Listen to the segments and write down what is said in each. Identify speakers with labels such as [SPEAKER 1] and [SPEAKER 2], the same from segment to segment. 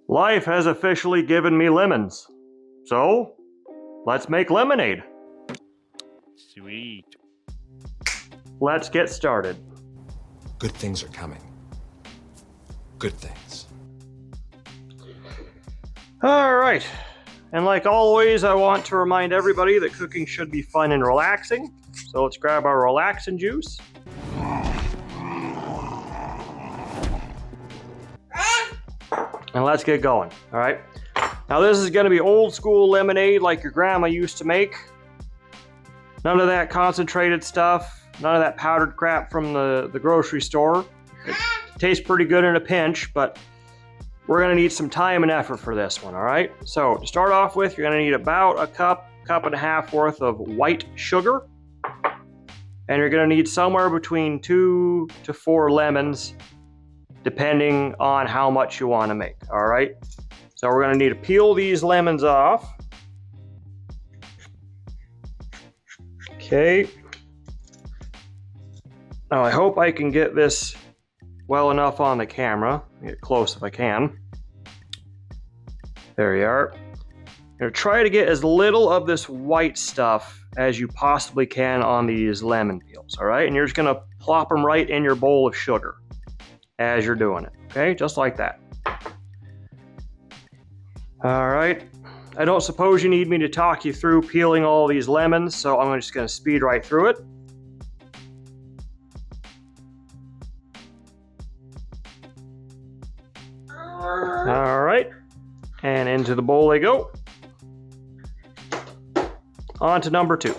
[SPEAKER 1] Life has officially given me lemons. So, let's make lemonade.
[SPEAKER 2] Sweet.
[SPEAKER 1] Let's get started.
[SPEAKER 3] Good things are coming. Good things.
[SPEAKER 1] Alright, and like always, I want to remind everybody that cooking should be fun and relaxing. So let's grab our relaxing juice. And let's get going, alright? Now this is going to be old school lemonade like your grandma used to make. None of that concentrated stuff, none of that powdered crap from the grocery store. It tastes pretty good in a pinch, but we're going to need some time and effort for this one, alright? So to start off with, you're going to need about a cup and a half worth of white sugar. And you're going to need somewhere between 2 to 4 lemons, depending on how much you want to make, all right? So we're going to need to peel these lemons off. Okay. Now I hope I can get this well enough on the camera. Get close if I can. There you are. You're going to try to get as little of this white stuff as you possibly can on these lemon peels, all right? And you're just going to plop them right in your bowl of sugar as you're doing it, okay? Just like that. All right. I don't suppose you need me to talk you through peeling all these lemons, so I'm just going to speed right through it. All right. And into the bowl they go. On to number 2.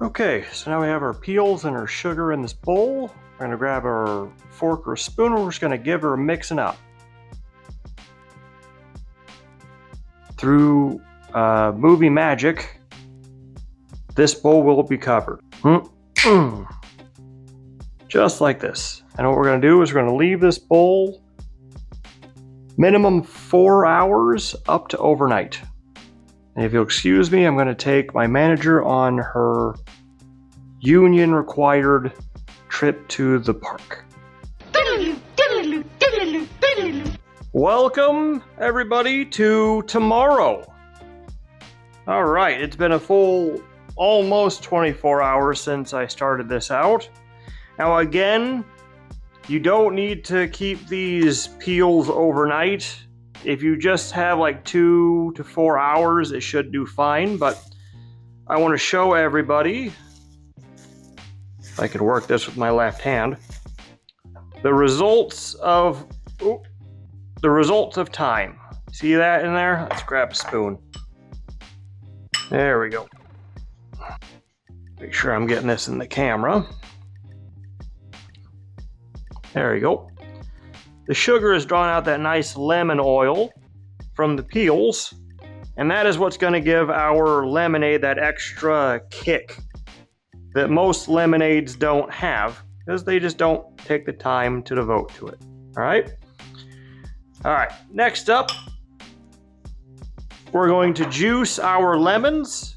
[SPEAKER 1] Okay, so now we have our peels and our sugar in this bowl. We're going to grab our fork or spoon and we're just going to give her a mixing up. Through movie magic, this bowl will be covered. Just like this. And what we're going to do is we're going to leave this bowl minimum 4 hours up to overnight. And if you'll excuse me, I'm going to take my manager on her union required trip to the park. Welcome everybody to tomorrow. All right, it's been a full almost 24 hours since I started this out. Now again, you don't need to keep these peels overnight. If you just have like 2 to 4 hours, it should do fine, but I want to show everybody, if I can work this with my left hand, the results of time. See that in there? Let's grab a spoon. There we go. Make sure I'm getting this in the camera. There you go. The sugar has drawn out that nice lemon oil from the peels, and that is what's going to give our lemonade that extra kick that most lemonades don't have, because they just don't take the time to devote to it. All right? All right, next up, we're going to juice our lemons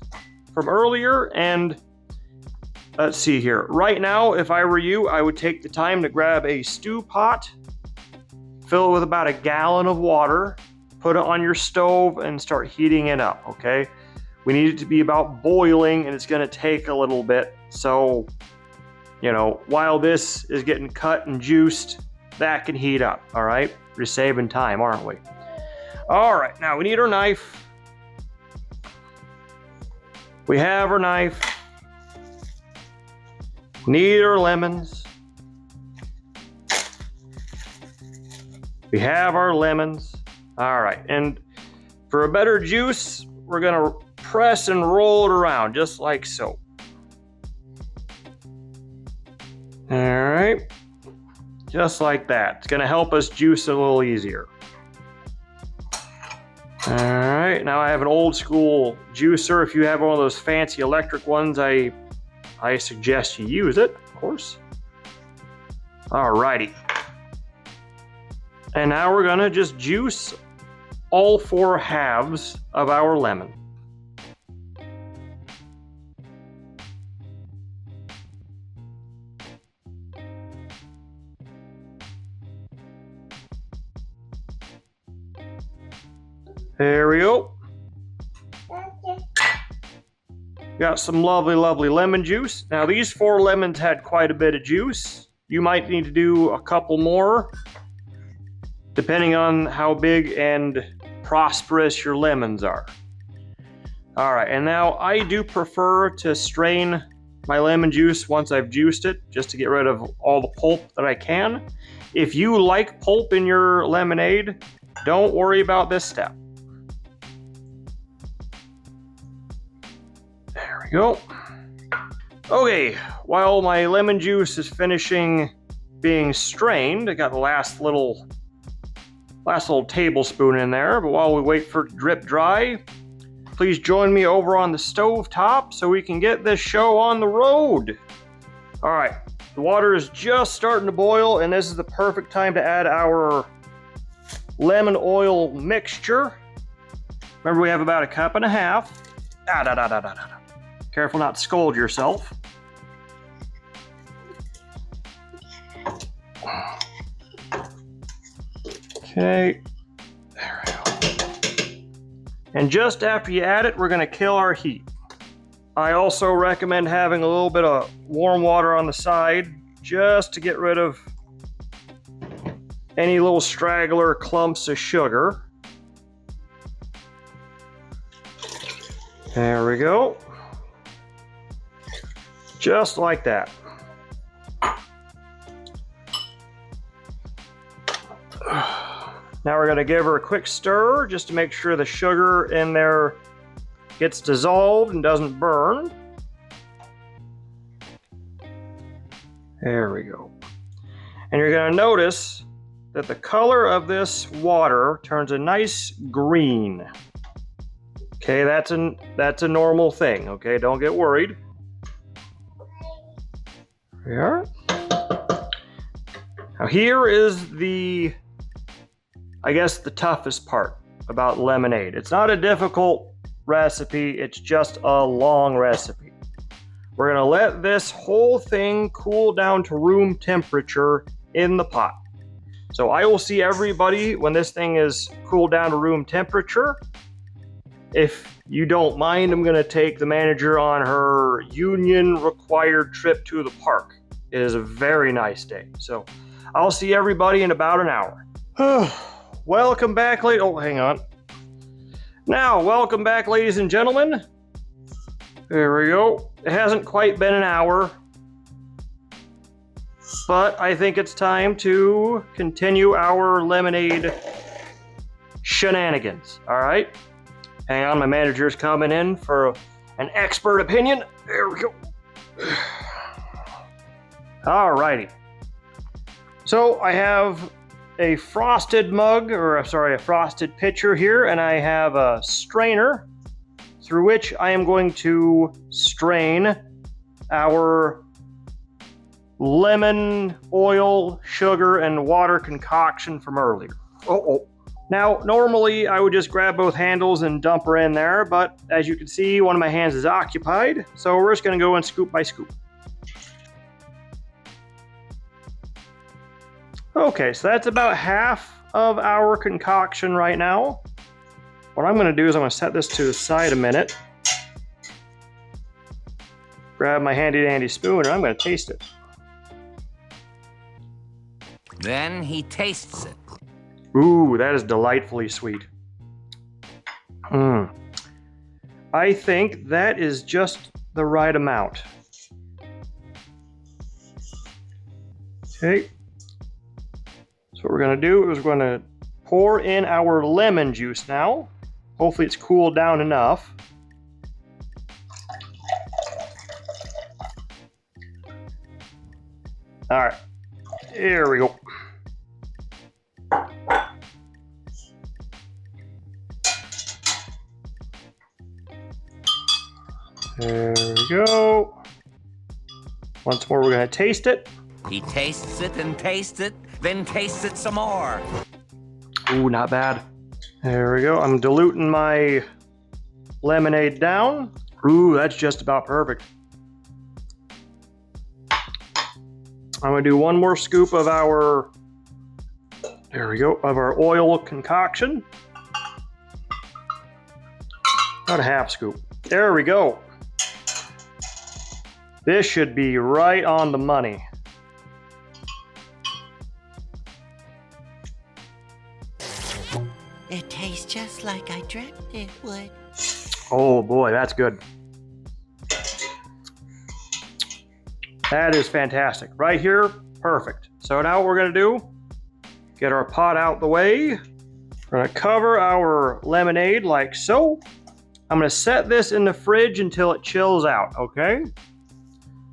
[SPEAKER 1] from earlier, and let's see here. Right now, if I were you, I would take the time to grab a stew pot, fill it with about a gallon of water, put it on your stove, and start heating it up, okay? We need it to be about boiling, and it's going to take a little bit. So, you know, while this is getting cut and juiced, that can heat up, all right? We're saving time, aren't we? All right, now we need our knife. We have our knife. Need our lemons. We have our lemons. All right, and for a better juice, we're gonna press and roll it around just like so. All right, just like that. It's gonna help us juice a little easier. All right, now I have an old school juicer. If you have one of those fancy electric ones, I suggest you use it, of course. All righty. And now we're gonna just juice all 4 halves of our lemon. There we go. Got some lovely, lovely lemon juice. Now these 4 lemons had quite a bit of juice. You might need to do a couple more, depending on how big and prosperous your lemons are. All right, and now I do prefer to strain my lemon juice once I've juiced it, just to get rid of all the pulp that I can. If you like pulp in your lemonade, don't worry about this step. There we go. Okay, while my lemon juice is finishing being strained, I got the last little tablespoon in there, but while we wait for it to drip dry, please join me over on the stove top so we can get this show on the road. All right, the water is just starting to boil, and this is the perfect time to add our lemon oil mixture. Remember, we have about 1.5 cups. Careful not to scald yourself. Okay, there we go. And just after you add it, we're going to kill our heat. I also recommend having a little bit of warm water on the side just to get rid of any little straggler clumps of sugar. There we go. Just like that. Now we're going to give her a quick stir just to make sure the sugar in there gets dissolved and doesn't burn. There we go. And you're going to notice that the color of this water turns a nice green. Okay, that's a normal thing. Okay, don't get worried. There we are. Now here is the toughest part about lemonade. It's not a difficult recipe, it's just a long recipe. We're gonna let this whole thing cool down to room temperature in the pot. So I will see everybody when this thing is cooled down to room temperature. If you don't mind, I'm gonna take the manager on her union required trip to the park. It is a very nice day. So I'll see everybody in about an hour. Welcome back, oh, hang on. Now, welcome back, ladies and gentlemen. There we go. It hasn't quite been an hour, but I think it's time to continue our lemonade shenanigans. All right? Hang on, my manager's coming in for an expert opinion. There we go. All righty. So I have a frosted a frosted pitcher here, and I have a strainer through which I am going to strain our lemon oil, sugar, and water concoction from earlier. Now, normally I would just grab both handles and dump her in there, but as you can see, one of my hands is occupied, so we're just going to go in scoop by scoop. Okay, so that's about half of our concoction right now. What I'm going to do is I'm going to set this to the side a minute. Grab my handy dandy spoon and I'm going to taste it.
[SPEAKER 2] Then he tastes it.
[SPEAKER 1] Ooh, that is delightfully sweet. I think that is just the right amount. Okay. So what we're going to do is we're going to pour in our lemon juice now. Hopefully it's cooled down enough. All right, here we go. There we go. Once more, we're going to taste it.
[SPEAKER 2] He tastes it and tastes it, then tastes it some more.
[SPEAKER 1] Ooh, not bad. There we go. I'm diluting my lemonade down. Ooh, that's just about perfect. I'm going to do one more scoop of our, there we go, of our oil concoction. About a half scoop. There we go. This should be right on the money.
[SPEAKER 4] It tastes just like I dreamt it would.
[SPEAKER 1] Oh boy, that's good. That is fantastic. Right here, perfect. So now what we're gonna do, get our pot out the way. We're gonna cover our lemonade like so. I'm gonna set this in the fridge until it chills out, okay?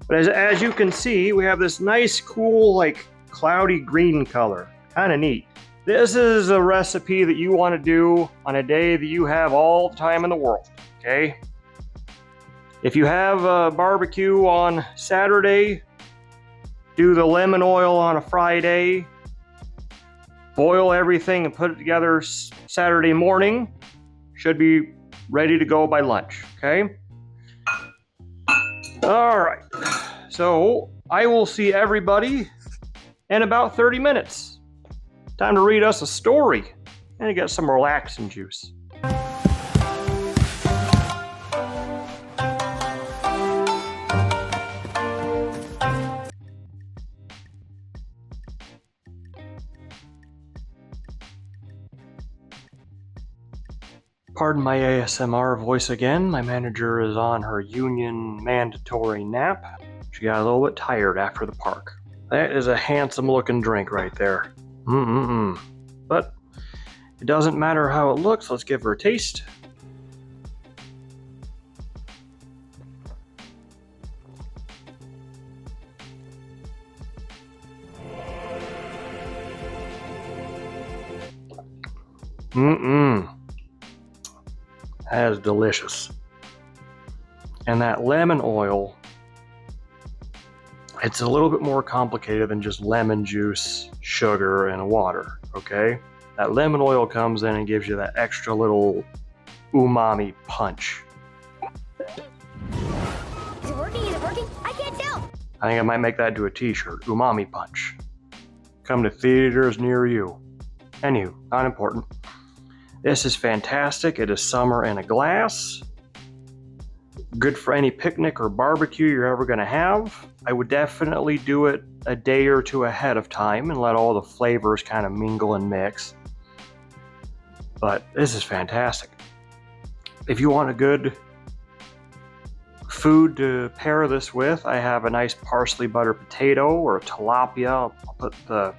[SPEAKER 1] But as you can see, we have this nice, cool, like cloudy green color. Kind of neat. This is a recipe that you want to do on a day that you have all the time in the world, okay? If you have a barbecue on Saturday, do the lemon oil on a Friday, boil everything and put it together Saturday morning, should be ready to go by lunch, okay? All right, so I will see everybody in about 30 minutes. Time to read us a story and get some relaxing juice. Pardon my ASMR voice again. My manager is on her union mandatory nap. She got a little bit tired after the park. That is a handsome looking drink right there. But it doesn't matter how it looks. Let's give her a taste. That is delicious. And that lemon oil, it's a little bit more complicated than just lemon juice, sugar, and water, okay? That lemon oil comes in and gives you that extra little umami punch.
[SPEAKER 5] Is it working? Is it working? I can't tell.
[SPEAKER 1] I think I might make that into a t-shirt, umami punch. Come to theaters near you. Anywho, not important. This is fantastic. It is summer in a glass. Good for any picnic or barbecue you're ever gonna have. I would definitely do it a day or two ahead of time and let all the flavors kind of mingle and mix. But this is fantastic. If you want a good food to pair this with, I have a nice parsley butter potato or a tilapia. I'll put the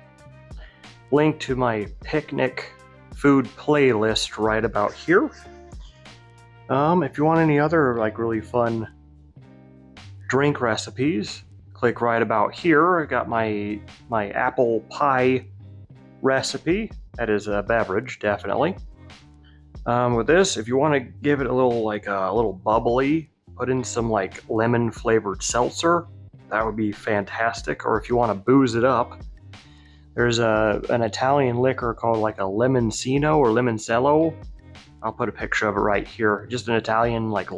[SPEAKER 1] link to my picnic food playlist right about here. If you want any other like really fun drink recipes, click right about here. I got my apple pie recipe. That is a beverage, definitely. With this, if you want to give it a little bubbly, put in some like lemon flavored seltzer. That would be fantastic. Or if you want to booze it up, there's an Italian liquor called like a Limoncino or Limoncello. I'll put a picture of it right here. Just an Italian like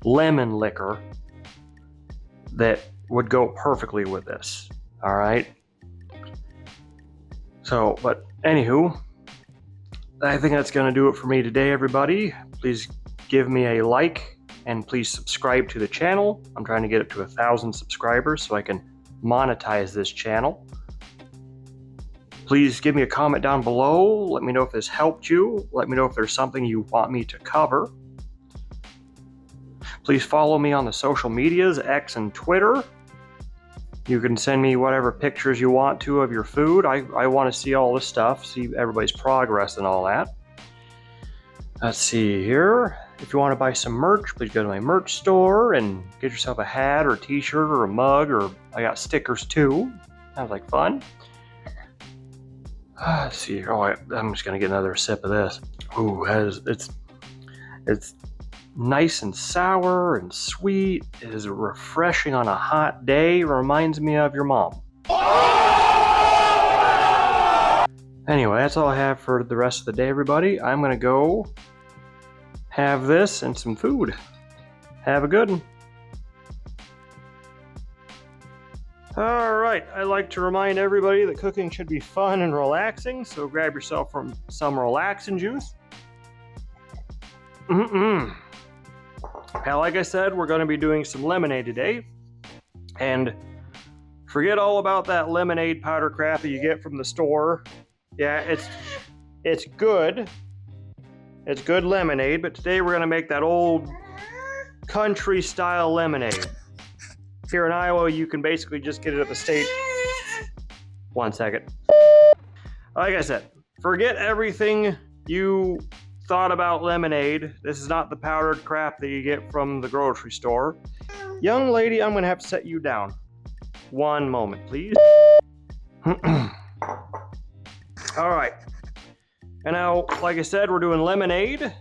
[SPEAKER 1] lemon liquor that would go perfectly with this. All right. So, but anywho, I think that's going to do it for me today, everybody. Please give me a like and please subscribe to the channel. I'm trying to get it to 1,000 subscribers so I can monetize this channel. Please give me a comment down below. Let me know if this helped you. Let me know if there's something you want me to cover. Please follow me on the social medias, X and Twitter. You can send me whatever pictures you want to of your food. I want to see all this stuff, see everybody's progress and all that. Let's see here. If you want to buy some merch, please go to my merch store and get yourself a hat or a t-shirt or a mug, or I got stickers too. Sounds like fun. Let's see here. Oh, I'm just gonna get another sip of this. Ooh, it's nice and sour and sweet. It is refreshing on a hot day. Reminds me of your mom. Anyway, that's all I have for the rest of the day, everybody. I'm gonna go have this and some food. Have a good one. All right, I like to remind everybody that cooking should be fun and relaxing, so grab yourself some relaxing juice. Now, like I said, we're going to be doing some lemonade today. And forget all about that lemonade powder crap that you get from the store. Yeah, it's good. It's good lemonade, but today we're going to make that old country style lemonade. Here in Iowa, you can basically just get it at the state. 1 second. Like I said, forget everything you thought about lemonade. This is not the powdered crap that you get from the grocery store. Young lady, I'm going to have to set you down. 1 moment, please. All right. And now, like I said, we're doing lemonade.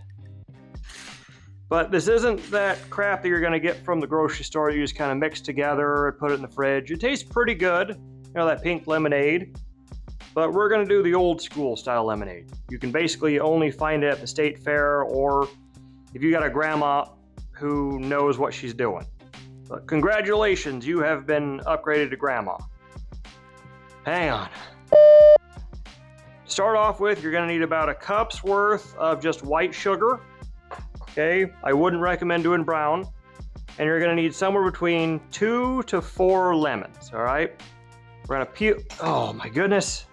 [SPEAKER 1] But this isn't that crap that you're going to get from the grocery store. You just kind of mix together and put it in the fridge. It tastes pretty good. You know, that pink lemonade. But we're going to do the old school style lemonade. You can basically only find it at the state fair, or if you got a grandma who knows what she's doing. But congratulations, you have been upgraded to grandma. Hang on. To start off with, you're going to need about a cup's worth of just white sugar. Okay, I wouldn't recommend doing brown. And you're going to need somewhere between 2 to 4 lemons, all right? We're going to peel, oh my goodness.